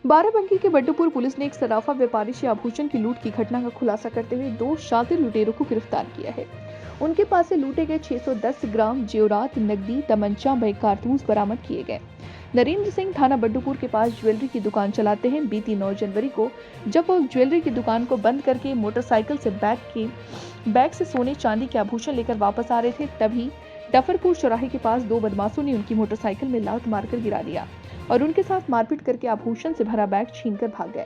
बाराबंकी के बड्डूपुर पुलिस ने एक सराफा व्यापारी से आभूषण की लूट की घटना का खुलासा करते हुए 2 शातिर लुटेरों को गिरफ्तार किया है। उनके पास से लूटे गए 610 ग्राम जेवरात, नकदी, तमंचा व कारतूस बरामद किए गए। नरेंद्र सिंह थाना बड्डूपुर के पास ज्वेलरी की दुकान चलाते हैं। बीती 9 जनवरी को जब वो ज्वेलरी की दुकान को बंद करके मोटरसाइकिल से बैग से सोने चांदी के आभूषण लेकर वापस आ रहे थे, तभी डफरपुर चौराहे के पास 2 बदमाशों ने उनकी मोटरसाइकिल में लात मारकर गिरा दिया और उनके साथ मारपीट करके आभूषण से भरा बैग छीनकर भाग गए।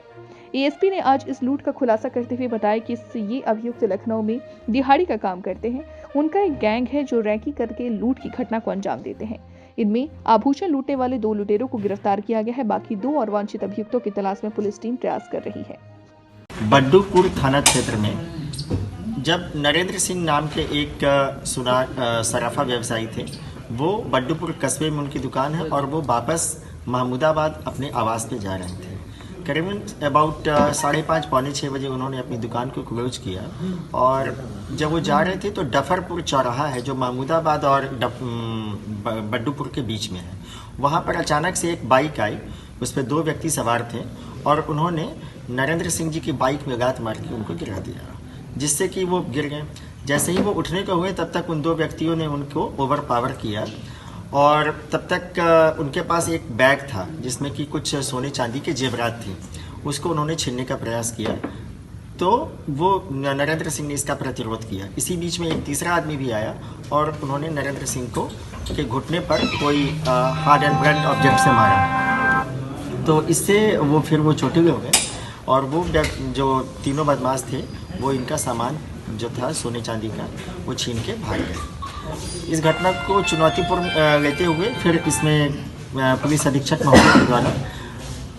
एएसपी ने आज इस लूट का खुलासा करते हुए बताया कि ये अभियुक्त लखनऊ में दिहाड़ी का काम करते हैं। उनका एक गैंग है जो रैकी करके लूट की घटना को अंजाम देते हैं। इनमें आभूषण लूटने वाले 2 लुटेरों को गिरफ्तार किया गया है। बाकी 2 और वांछित अभियुक्तों की तलाश में पुलिस टीम प्रयास कर रही है। बड्डूपुर थाना क्षेत्र में जब नरेंद्र सिंह नाम के एक सराफा व्यवसायी थे, वो बड्डूपुर कस्बे में उनकी दुकान है और वो वापस महमूदाबाद अपने आवास पे जा रहे थे। करीबन अबाउट 5:30 पौने 6 बजे उन्होंने अपनी दुकान को क्लोज किया और जब वो जा रहे थे तो डफरपुर चौराहा है जो महमूदाबाद और बड्डूपुर के बीच में है, वहाँ पर अचानक से एक बाइक आई। उस पर 2 व्यक्ति सवार थे और उन्होंने नरेंद्र सिंह जी की बाइक में लात मार के उनको गिरा दिया, जिससे कि वो गिर गए। जैसे ही वो उठने को हुए तब तक उन 2 व्यक्तियों ने उनको ओवर पावर किया और तब तक उनके पास एक बैग था जिसमें कि कुछ सोने चांदी के जेवरात थी, उसको उन्होंने छीनने का प्रयास किया। तो वो नरेंद्र सिंह ने इसका प्रतिरोध किया। इसी बीच में एक तीसरा आदमी भी आया और उन्होंने नरेंद्र सिंह को के घुटने पर कोई हार्ड एंड ब्लंट ऑब्जेक्ट से मारा। तो इससे वो चोटिल हो गए और वो जो तीनों बदमाश थे वो इनका सामान जो था सोने चांदी का वो छीन के भाग गए। इस घटना को चुनौतीपूर्ण लेते हुए फिर इसमें पुलिस अधीक्षक महोदय द्वारा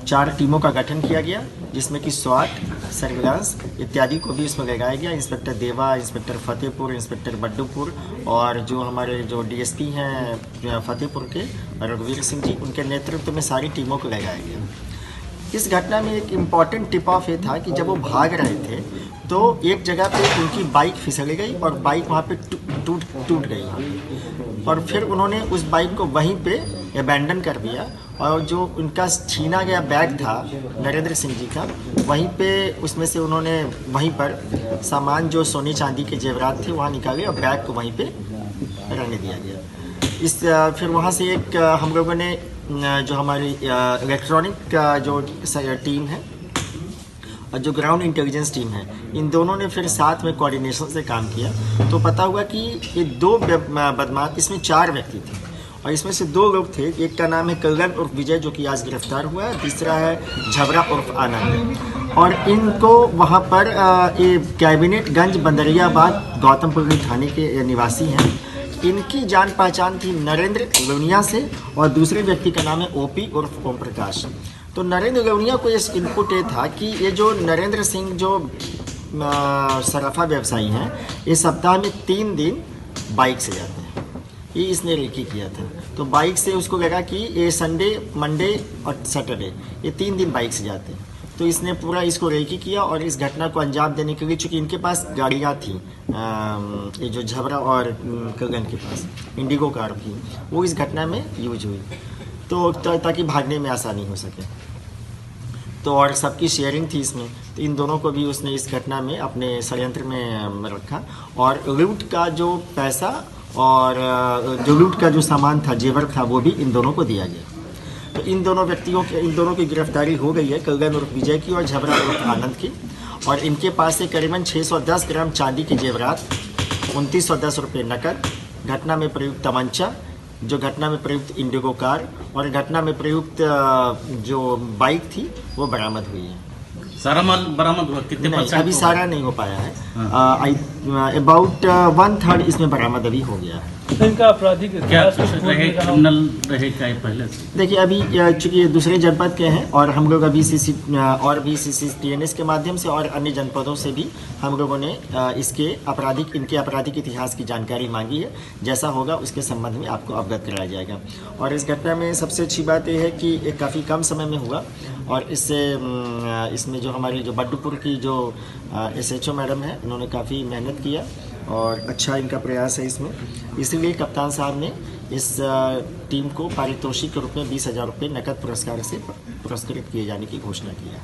4 टीमों का गठन किया गया, जिसमें कि स्वाट, सर्विलांस इत्यादि को भी इसमें लगाया गया। इंस्पेक्टर देवा, इंस्पेक्टर फतेहपुर, इंस्पेक्टर बड्डूपुर और जो हमारे जो डीएसपी हैं फतेहपुर के रघुवीर सिंह जी, उनके नेतृत्व में सारी टीमों को लगाया गया। इस घटना में एक इम्पॉर्टेंट टिप ऑफ ये था कि जब वो भाग रहे थे तो एक जगह पे उनकी बाइक फिसल गई और बाइक वहाँ पे टूट गई और फिर उन्होंने उस बाइक को वहीं पे अबैंडन कर दिया और जो उनका छीना गया बैग था नरेंद्र सिंह जी का, वहीं पे उसमें से उन्होंने वहीं पर सामान जो सोने चांदी के जेवरात थे वहाँ निकाले और बैग को वहीं पे रहने दिया गया। फिर वहाँ से एक हम लोगों ने जो हमारी इलेक्ट्रॉनिक जो टीम है और जो ग्राउंड इंटेलिजेंस टीम है, इन दोनों ने फिर साथ में कोऑर्डिनेशन से काम किया। तो पता हुआ कि ये 2 बदमाश, इसमें 4 व्यक्ति थे और इसमें से 2 लोग थे। एक का नाम है कल्लन उर्फ विजय जो कि आज गिरफ्तार हुआ है, तीसरा है झबरा उर्फ आनंद। और इनको वहाँ पर ये कैबिनेटगंज बंदरियाबाद गौतमपुर थाने के निवासी हैं। इनकी जान पहचान थी नरेंद्र लोनिया से और दूसरे व्यक्ति का नाम है ओपी उर्फ ओम प्रकाश। तो नरेंद्र लोनिया को इस इनपुट ये था कि ये जो नरेंद्र सिंह जो सराफा व्यवसायी हैं, ये सप्ताह में 3 दिन बाइक से जाते हैं। ये इसने रेकी किया था। तो बाइक से उसको लगा कि ये संडे, मंडे और सैटरडे ये 3 दिन बाइक से जाते हैं। तो इसने पूरा इसको रेकी किया और इस घटना को अंजाम देने के लिए, चूँकि इनके पास गाड़ियाँ थी, ये जो झबरा और कगन के पास इंडिगो कार थी, वो इस घटना में यूज हुई तो ताकि भागने में आसानी हो सके। तो और सबकी शेयरिंग थी इसमें, तो इन दोनों को भी उसने इस घटना में अपने षड्यंत्र में रखा और लूट का जो पैसा और जो लूट का जो सामान था, जेवर था, वो भी इन दोनों को दिया गया। तो इन दोनों की गिरफ्तारी हो गई है, कल्लन उर्फ विजय की और झबरा उर्फ आनंद की। और इनके पास से करीबन 610 ग्राम चांदी के जेवरात, 2910 रुपये नकद, घटना में प्रयुक्त तमंचा, जो घटना में प्रयुक्त इंडिगो कार और घटना में प्रयुक्त जो बाइक थी वो बरामद हुई है। सारा माल बरामद हुआ? कितने नहीं, अभी सारा नहीं हो पाया है। अबाउट 1/3 इसमें बरामद अभी हो गया है। इनका आपराधिक क्या रहे, क्रिमिनल रहे क्या पहले से? देखिए, अभी चूंकि दूसरे जनपद के हैं और हम लोग अभी CCTNS के माध्यम से और अन्य जनपदों से भी हम लोगों ने इनके आपराधिक इतिहास की जानकारी मांगी है। जैसा होगा उसके संबंध में आपको अवगत कराया जाएगा। और इस घटना में सबसे अच्छी बात यह है कि ये काफ़ी कम समय में हुआ और इसमें जो हमारी जो बड्डूपुर की जो SHO मैडम है, उन्होंने काफ़ी मेहनत किया और अच्छा इनका प्रयास है इसमें। इसीलिए कप्तान साहब ने इस टीम को पारितोषिक के रूप में 20,000 रुपये नकद पुरस्कार से पुरस्कृत किए जाने की घोषणा की है।